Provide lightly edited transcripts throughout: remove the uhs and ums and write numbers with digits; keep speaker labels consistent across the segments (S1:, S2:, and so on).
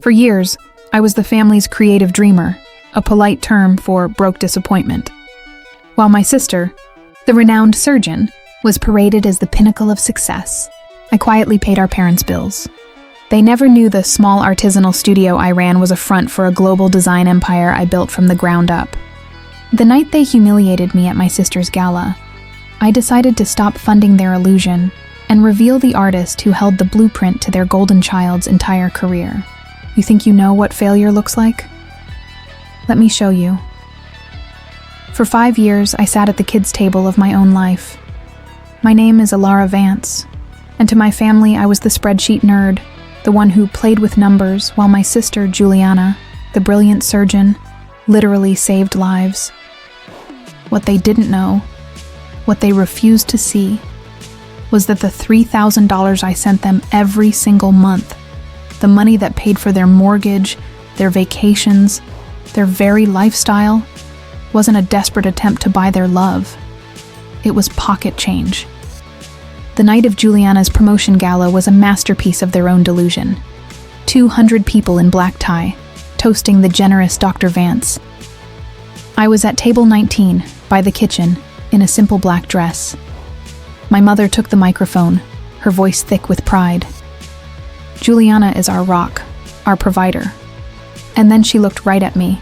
S1: For years, I was the family's creative dreamer, a polite term for broke disappointment. While my sister, the renowned surgeon, was paraded as the pinnacle of success, I quietly paid our parents' bills. They never knew the small artisanal studio I ran was a front for a global design empire I built from the ground up. The night they humiliated me at my sister's gala, I decided to stop funding their illusion and reveal the artist who held the blueprint to their golden child's entire career. You think you know what failure looks like? Let me show you. For 5 years, I sat at the kids' table of my own life. My name is Alara Vance, and to my family, I was the spreadsheet nerd, the one who played with numbers, while my sister, Juliana, the brilliant surgeon, literally saved lives. What they didn't know, what they refused to see, was that the $3,000 I sent them every single month, the money that paid for their mortgage, their vacations, their very lifestyle, wasn't a desperate attempt to buy their love. It was pocket change. The night of Juliana's promotion gala was a masterpiece of their own delusion. 200 people in black tie, toasting the generous Dr. Vance. I was at table 19, by the kitchen, in a simple black dress. My mother took the microphone, her voice thick with pride. Juliana is our rock, our provider. And then she looked right at me.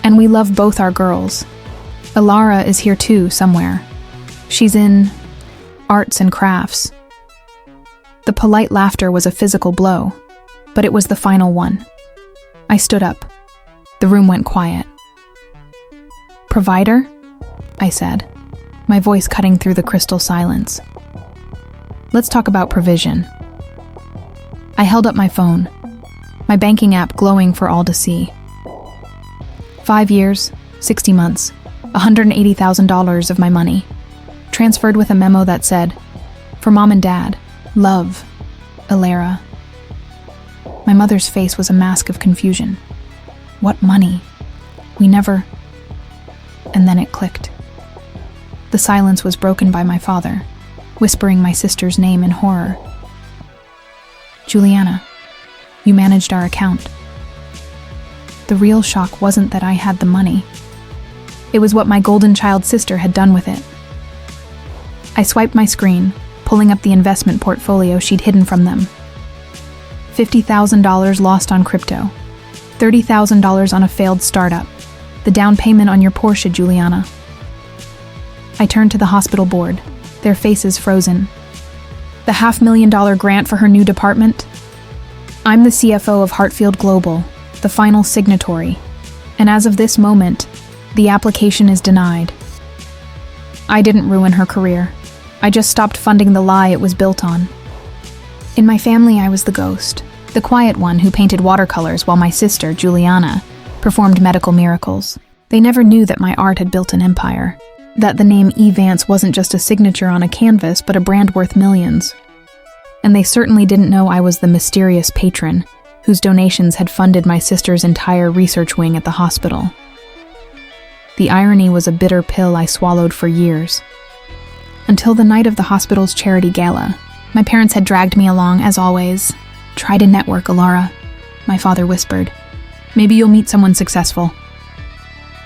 S1: And we love both our girls. Alara is here too, somewhere. She's in arts and crafts. The polite laughter was a physical blow, but it was the final one. I stood up. The room went quiet. "Provider?" I said, my voice cutting through the crystal silence. "Let's talk about provision." I held up my phone, my banking app glowing for all to see. 5 years, 60 months, $180,000 of my money, transferred with a memo that said, "For Mom and Dad, love, Alara." My mother's face was a mask of confusion. What money? We never... And then it clicked. The silence was broken by my father, whispering my sister's name in horror. "Juliana, you managed our account." The real shock wasn't that I had the money. It was what my golden child sister had done with it. I swiped my screen, pulling up the investment portfolio she'd hidden from them. $50,000 lost on crypto, $30,000 on a failed startup, the down payment on your Porsche, Juliana. I turned to the hospital board, their faces frozen. The $500,000 grant for her new department? I'm the CFO of Hartfield Global, the final signatory, and as of this moment, the application is denied. I didn't ruin her career. I just stopped funding the lie it was built on. In my family, I was the ghost, the quiet one who painted watercolors while my sister, Juliana, performed medical miracles. They never knew that my art had built an empire, that the name E. Vance wasn't just a signature on a canvas, but a brand worth millions. And they certainly didn't know I was the mysterious patron, whose donations had funded my sister's entire research wing at the hospital. The irony was a bitter pill I swallowed for years. Until the night of the hospital's charity gala, my parents had dragged me along, as always. "Try to network, Alara," my father whispered. "Maybe you'll meet someone successful."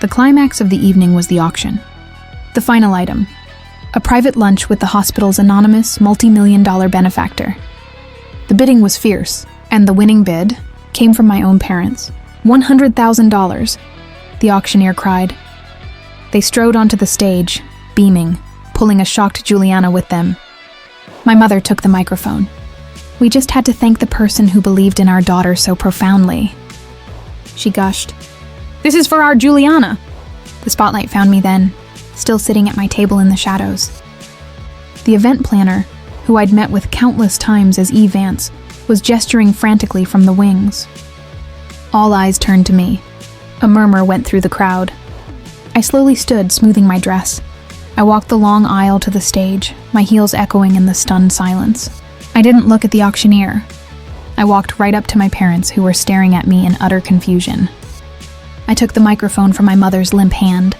S1: The climax of the evening was the auction. The final item, a private lunch with the hospital's anonymous multi-million-dollar benefactor. The bidding was fierce, and the winning bid came from my own parents. $100,000, the auctioneer cried. They strode onto the stage, beaming, pulling a shocked Juliana with them. My mother took the microphone. "We just had to thank the person who believed in our daughter so profoundly," she gushed. "This is for our Juliana." The spotlight found me then, still sitting at my table in the shadows. The event planner, who I'd met with countless times as E. Vance, was gesturing frantically from the wings. All eyes turned to me. A murmur went through the crowd. I slowly stood, smoothing my dress. I walked the long aisle to the stage, my heels echoing in the stunned silence. I didn't look at the auctioneer. I walked right up to my parents, who were staring at me in utter confusion. I took the microphone from my mother's limp hand.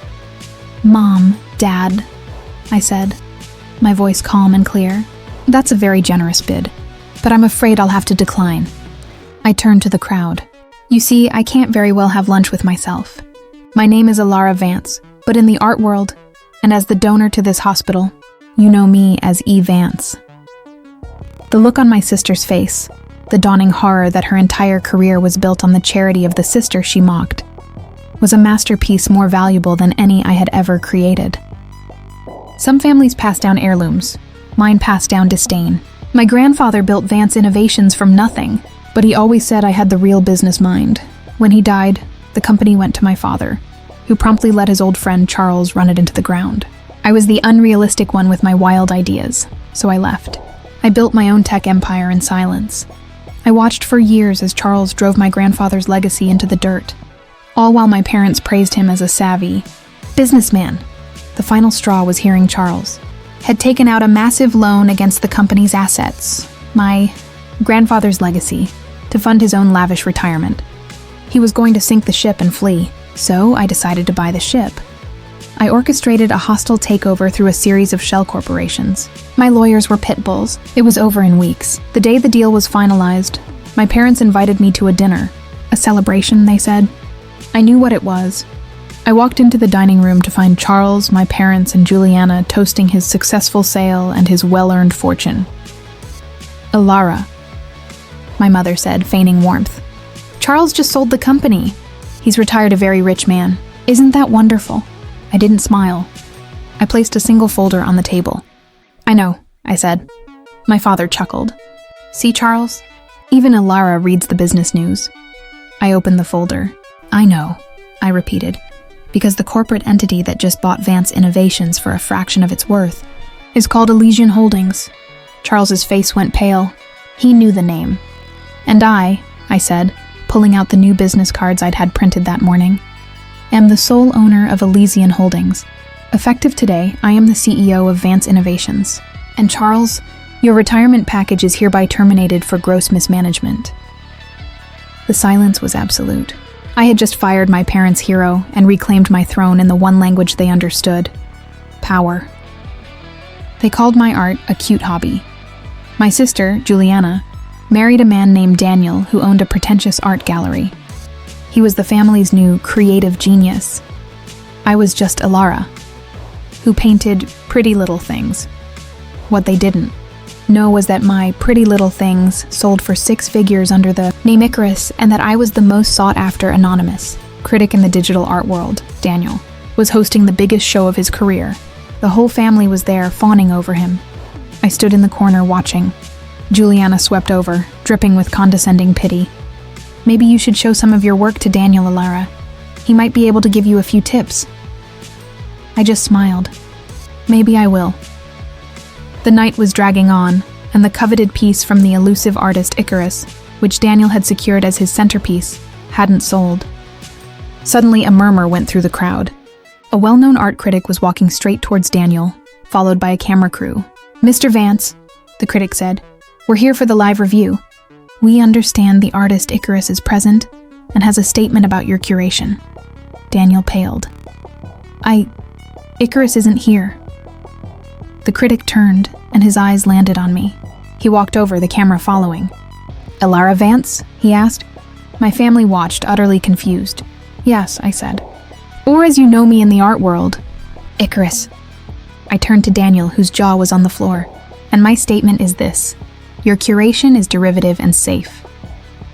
S1: "Mom, Dad," I said, my voice calm and clear. "That's a very generous bid, but I'm afraid I'll have to decline. I turned to the crowd. You see, I can't very well have lunch with myself. My name is Alara Vance, but in the art world, and as the donor to this hospital, you know me as E. Vance. The look on my sister's face, the dawning horror that her entire career was built on the charity of the sister she mocked, was a masterpiece more valuable than any I had ever created. Some families pass down heirlooms. Mine passed down disdain. My grandfather built Vance Innovations from nothing, but he always said I had the real business mind. When he died, the company went to my father, who promptly let his old friend Charles run it into the ground. I was the unrealistic one with my wild ideas, so I left. I built my own tech empire in silence. I watched for years as Charles drove my grandfather's legacy into the dirt, all while my parents praised him as a savvy businessman. The final straw was hearing Charles had taken out a massive loan against the company's assets, my grandfather's legacy, to fund his own lavish retirement. He was going to sink the ship and flee, so I decided to buy the ship. I orchestrated a hostile takeover through a series of shell corporations. My lawyers were pit bulls. It was over in weeks. The day the deal was finalized, my parents invited me to a dinner. A celebration, they said. I knew what it was. I walked into the dining room to find Charles, my parents, and Juliana toasting his successful sale and his well-earned fortune. Alara, my mother said, feigning warmth. Charles just sold the company. He's retired a very rich man. Isn't that wonderful? I didn't smile. I placed a single folder on the table. I know, I said. My father chuckled. See, Charles? Even Alara reads the business news. I opened the folder. I know, I repeated, because the corporate entity that just bought Vance Innovations for a fraction of its worth is called Elysian Holdings. Charles's face went pale. He knew the name. And I said, pulling out the new business cards I'd had printed that morning, am the sole owner of Elysian Holdings. Effective today, I am the CEO of Vance Innovations. And Charles, your retirement package is hereby terminated for gross mismanagement. The silence was absolute. I had just fired my parents' hero and reclaimed my throne in the one language they understood: power. They called my art a cute hobby. My sister, Juliana, married a man named Daniel who owned a pretentious art gallery. He was the family's new creative genius. I was just Alara, who painted pretty little things. What they didn't know was that my pretty little things sold for 6 figures under the name Icarus, and that I was the most sought-after anonymous critic in the digital art world. Daniel was hosting the biggest show of his career. The whole family was there, fawning over him. I stood in the corner watching. Juliana swept over, dripping with condescending pity. Maybe you should show some of your work to Daniel, Alara. He might be able to give you a few tips. I just smiled. Maybe I will. The night was dragging on, and the coveted piece from the elusive artist Icarus, which Daniel had secured as his centerpiece, hadn't sold. Suddenly, a murmur went through the crowd. A well-known art critic was walking straight towards Daniel, followed by a camera crew. Mr. Vance, the critic said, we're here for the live review. We understand the artist Icarus is present and has a statement about your curation. Daniel paled. Icarus isn't here. The critic turned, and his eyes landed on me. He walked over, the camera following. Alara Vance? He asked. My family watched, utterly confused. Yes, I said. Or as you know me in the art world, Icarus. I turned to Daniel, whose jaw was on the floor. And my statement is this: your curation is derivative and safe.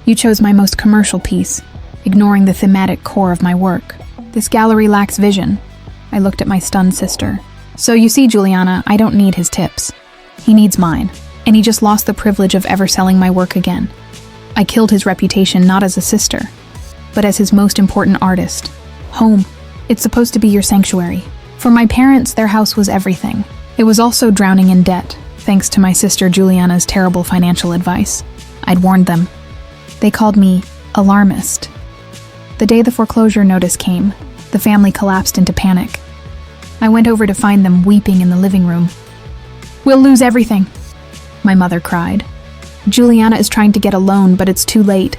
S1: You chose my most commercial piece, ignoring the thematic core of my work. This gallery lacks vision. I looked at my stunned sister. So you see, Juliana, I don't need his tips. He needs mine, and he just lost the privilege of ever selling my work again. I killed his reputation not as a sister, but as his most important artist. Home. It's supposed to be your sanctuary. For my parents, their house was everything. It was also drowning in debt, thanks to my sister Juliana's terrible financial advice. I'd warned them. They called me alarmist. The day the foreclosure notice came, the family collapsed into panic. I went over to find them weeping in the living room. We'll lose everything, my mother cried. Juliana is trying to get a loan, but it's too late.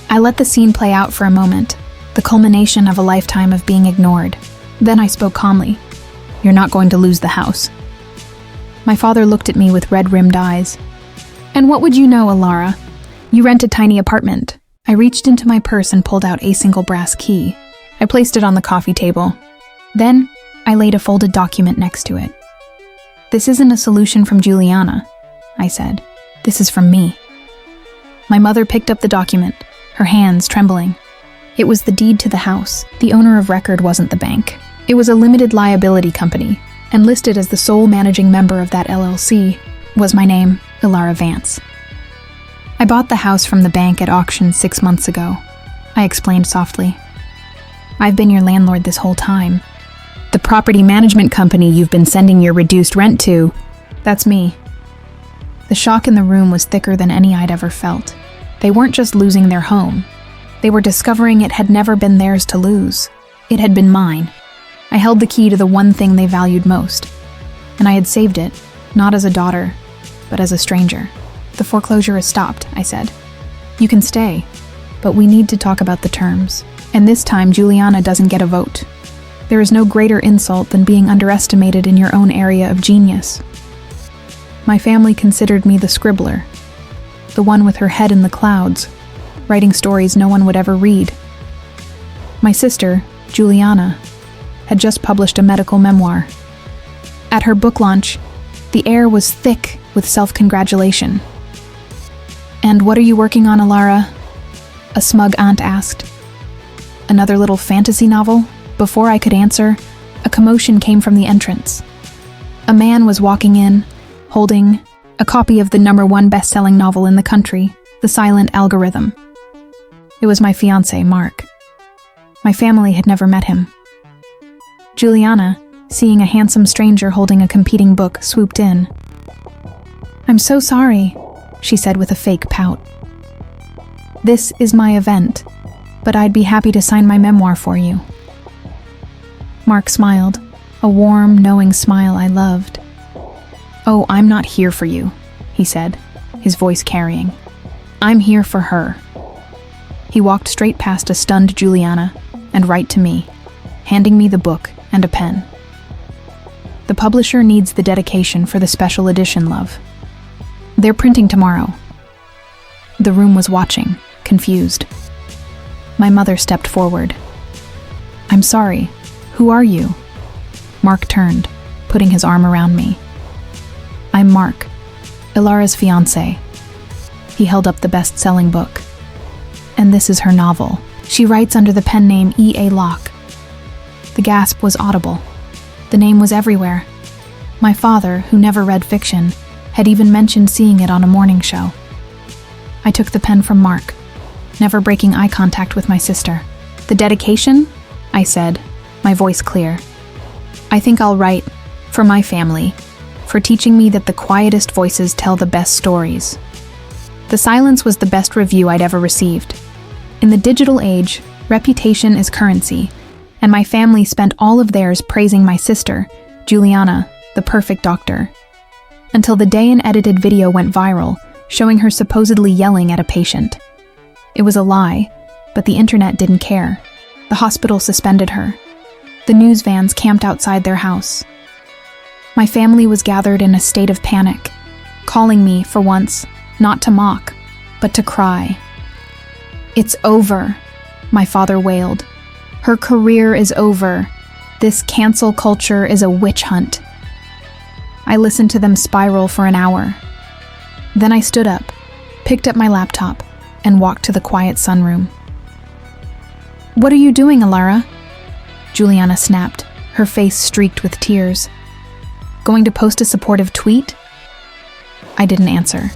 S1: I let the scene play out for a moment, the culmination of a lifetime of being ignored. Then I spoke calmly. You're not going to lose the house. My father looked at me with red-rimmed eyes. And what would you know, Alara? You rent a tiny apartment. I reached into my purse and pulled out a single brass key. I placed it on the coffee table. Then, I laid a folded document next to it. "This isn't a solution from Juliana," I said. "This is from me." My mother picked up the document, her hands trembling. It was the deed to the house. The owner of record wasn't the bank. It was a limited liability company, and listed as the sole managing member of that LLC was my name, Ilara Vance. "I bought the house from the bank at auction 6 months ago," I explained softly. "I've been your landlord this whole time. The property management company you've been sending your reduced rent to, that's me." The shock in the room was thicker than any I'd ever felt. They weren't just losing their home. They were discovering it had never been theirs to lose. It had been mine. I held the key to the one thing they valued most. And I had saved it, not as a daughter, but as a stranger. "The foreclosure is stopped," I said. "You can stay, but we need to talk about the terms. And this time, Juliana doesn't get a vote. There is no greater insult than being underestimated in your own area of genius." My family considered me the scribbler, the one with her head in the clouds, writing stories no one would ever read. My sister, Juliana, had just published a medical memoir. At her book launch, the air was thick with self-congratulation. "And what are you working on, Ilara?" a smug aunt asked. "Another little fantasy novel?" Before I could answer, a commotion came from the entrance. A man was walking in, holding a copy of the #1 best-selling novel in the country, The Silent Algorithm. It was my fiancé, Mark. My family had never met him. Juliana, seeing a handsome stranger holding a competing book, swooped in. "I'm so sorry," she said with a fake pout. "This is my event, but I'd be happy to sign my memoir for you." Mark smiled, a warm, knowing smile I loved. "Oh, I'm not here for you," he said, his voice carrying. "I'm here for her." He walked straight past a stunned Juliana and right to me, handing me the book and a pen. "The publisher needs the dedication for the special edition, love. They're printing tomorrow." The room was watching, confused. My mother stepped forward. "I'm sorry. Who are you?" Mark turned, putting his arm around me. "I'm Mark, Ilara's fiancé." He held up the best-selling book. "And this is her novel. She writes under the pen name E.A. Locke." The gasp was audible. The name was everywhere. My father, who never read fiction, had even mentioned seeing it on a morning show. I took the pen from Mark, never breaking eye contact with my sister. "The dedication?" I said, my voice clear. "I think I'll write for my family, for teaching me that the quietest voices tell the best stories." The silence was the best review I'd ever received. In the digital age, reputation is currency, and my family spent all of theirs praising my sister, Juliana, the perfect doctor. Until the day an edited video went viral, showing her supposedly yelling at a patient. It was a lie, but the internet didn't care. The hospital suspended her. The news vans camped outside their house. My family was gathered in a state of panic, calling me, for once, not to mock, but to cry. "It's over," my father wailed. "Her career is over. This cancel culture is a witch hunt." I listened to them spiral for an hour. Then I stood up, picked up my laptop, and walked to the quiet sunroom. "What are you doing, Ilara?" Juliana snapped, her face streaked with tears. "Going to post a supportive tweet?" I didn't answer.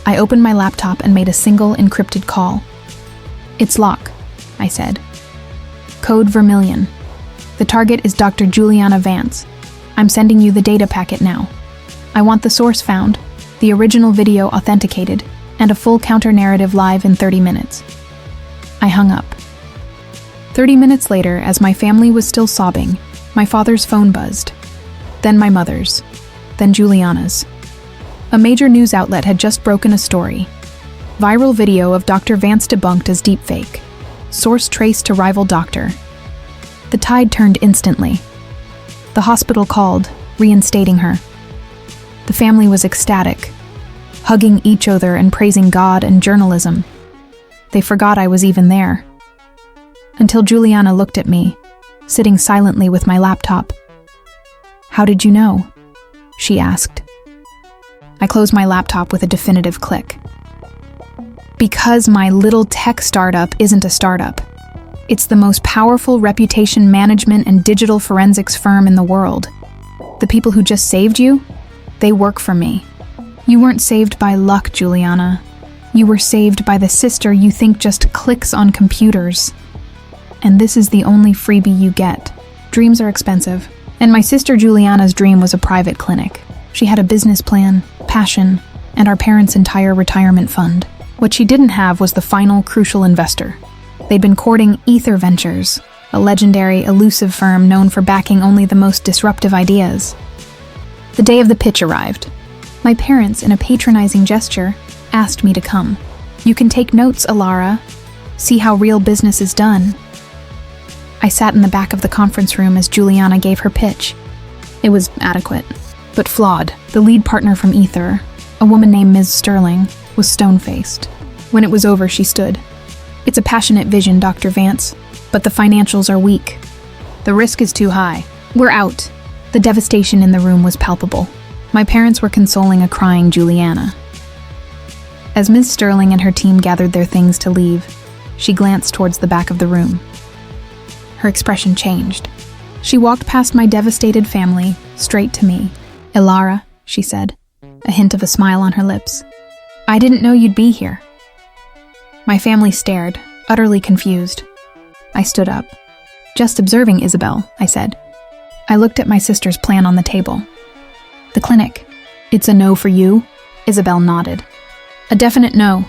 S1: I opened my laptop and made a single encrypted call. "It's Locke," I said. "Code Vermilion. The target is Dr. Juliana Vance. I'm sending you the data packet now. I want the source found, the original video authenticated, and a full counter-narrative live in 30 minutes. I hung up. 30 minutes later, as my family was still sobbing, my father's phone buzzed. Then my mother's. Then Juliana's. A major news outlet had just broken a story. Viral video of Dr. Vance debunked as deepfake. Source traced to rival doctor. The tide turned instantly. The hospital called, reinstating her. The family was ecstatic, hugging each other and praising God and journalism. They forgot I was even there. Until Juliana looked at me, sitting silently with my laptop. "How did you know?" she asked. I closed my laptop with a definitive click. Because my little tech startup isn't a startup. It's the most powerful reputation management and digital forensics firm in the world. The people who just saved you, they work for me. You weren't saved by luck, Juliana. You were saved by the sister you think just clicks on computers. And this is the only freebie you get. Dreams are expensive. And my sister Juliana's dream was a private clinic. She had a business plan, passion, and our parents' entire retirement fund. What she didn't have was the final crucial investor. They'd been courting Ether Ventures, a legendary, elusive firm known for backing only the most disruptive ideas. The day of the pitch arrived. My parents, in a patronizing gesture, asked me to come. "You can take notes, Alara. See how real business is done." I sat in the back of the conference room as Juliana gave her pitch. It was adequate, but flawed. The lead partner from Ether, a woman named Ms. Sterling, was stone-faced. When it was over, she stood. "It's a passionate vision, Dr. Vance, but the financials are weak. The risk is too high. We're out." The devastation in the room was palpable. My parents were consoling a crying Juliana. As Ms. Sterling and her team gathered their things to leave, she glanced towards the back of the room. Her expression changed. She walked past my devastated family, straight to me. "Alara," she said, a hint of a smile on her lips. "I didn't know you'd be here." My family stared, utterly confused. I stood up. "Just observing, Isabel," I said. I looked at my sister's plan on the table. "The clinic. It's a no for you?" Isabel nodded. "A definite no."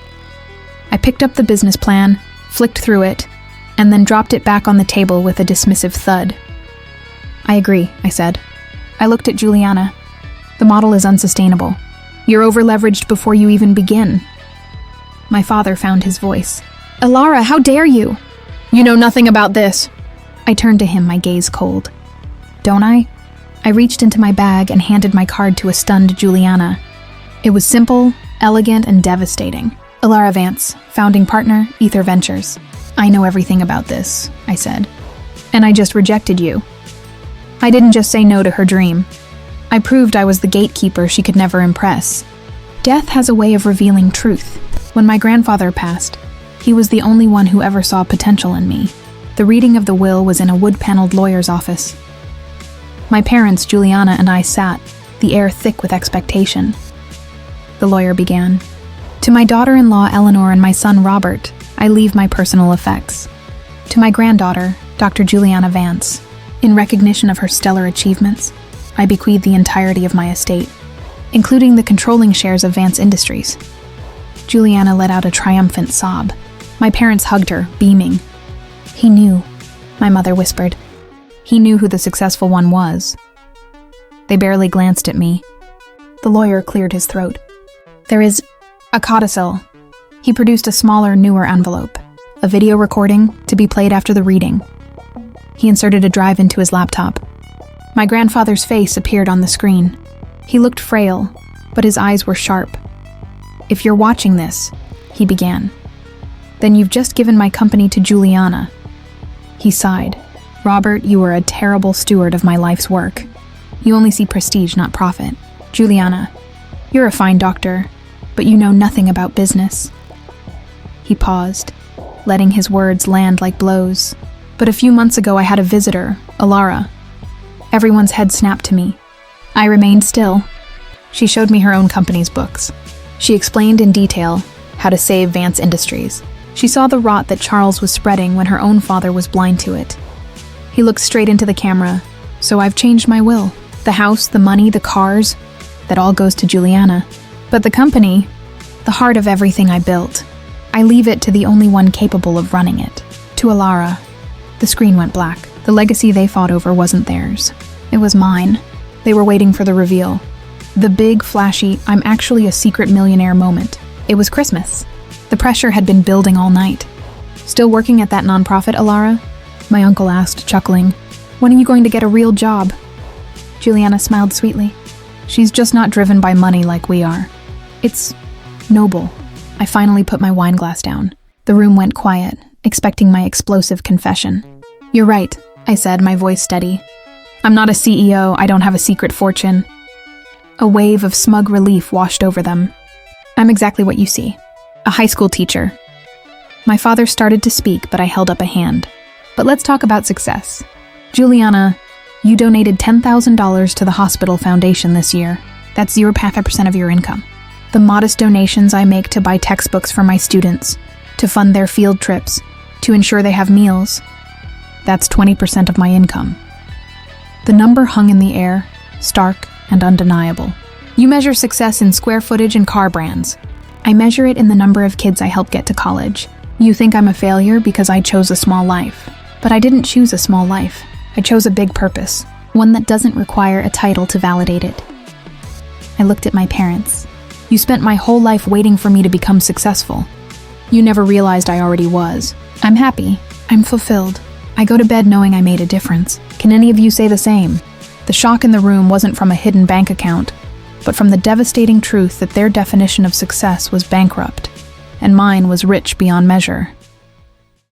S1: I picked up the business plan, flicked through it, and then dropped it back on the table with a dismissive thud. "I agree," I said. I looked at Juliana. "The model is unsustainable. You're over-leveraged before you even begin." My father found his voice. "Alara, how dare you? You know nothing about this." I turned to him, my gaze cold. "Don't I?" I reached into my bag and handed my card to a stunned Juliana. It was simple, elegant, and devastating. "Alara Vance, founding partner, Ether Ventures. I know everything about this," I said. "And I just rejected you." I didn't just say no to her dream. I proved I was the gatekeeper she could never impress. Death has a way of revealing truth. When my grandfather passed, he was the only one who ever saw potential in me. The reading of the will was in a wood-paneled lawyer's office. My parents, Juliana, and I sat, the air thick with expectation. The lawyer began. "To my daughter-in-law Eleanor and my son Robert, I leave my personal effects. To my granddaughter, Dr. Juliana Vance, in recognition of her stellar achievements, I bequeath the entirety of my estate, including the controlling shares of Vance Industries." Juliana let out a triumphant sob. My parents hugged her, beaming. "He knew," my mother whispered. "He knew who the successful one was." They barely glanced at me. The lawyer cleared his throat. "There is a codicil." He produced a smaller, newer envelope, a video recording to be played after the reading. He inserted a drive into his laptop. My grandfather's face appeared on the screen. He looked frail, but his eyes were sharp. "If you're watching this," he began, "then you've just given my company to Juliana." He sighed. "Robert, you are a terrible steward of my life's work. You only see prestige, not profit. Juliana, you're a fine doctor, but you know nothing about business." He paused, letting his words land like blows. "But a few months ago I had a visitor, Alara." Everyone's head snapped to me. I remained still. She showed me her own company's books. She explained in detail how to save Vance Industries. She saw the rot that Charles was spreading when her own father was blind to it. He looked straight into the camera. "So I've changed my will. The house, the money, the cars, that all goes to Juliana. But the company, the heart of everything I built, I leave it to the only one capable of running it. To Alara." The screen went black. The legacy they fought over wasn't theirs. It was mine. They were waiting for the reveal. The big, flashy, "I'm actually a secret millionaire" moment. It was Christmas. The pressure had been building all night. "Still working at that nonprofit, Alara?" my uncle asked, chuckling. "When are you going to get a real job?" Juliana smiled sweetly. "She's just not driven by money like we are. It's noble." I finally put my wine glass down. The room went quiet, expecting my explosive confession. "You're right," I said, my voice steady. "I'm not a CEO, I don't have a secret fortune." A wave of smug relief washed over them. "I'm exactly what you see. A high school teacher." My father started to speak, but I held up a hand. "But let's talk about success. Juliana, you donated $10,000 to the hospital foundation this year. That's 0.5% of your income. The modest donations I make to buy textbooks for my students, to fund their field trips, to ensure they have meals, that's 20% of my income." The number hung in the air, stark and undeniable. "You measure success in square footage and car brands. I measure it in the number of kids I help get to college. You think I'm a failure because I chose a small life. But I didn't choose a small life. I chose a big purpose, one that doesn't require a title to validate it." I looked at my parents. "You spent my whole life waiting for me to become successful. You never realized I already was. I'm happy. I'm fulfilled. I go to bed knowing I made a difference. Can any of you say the same?" The shock in the room wasn't from a hidden bank account, but from the devastating truth that their definition of success was bankrupt, and mine was rich beyond measure.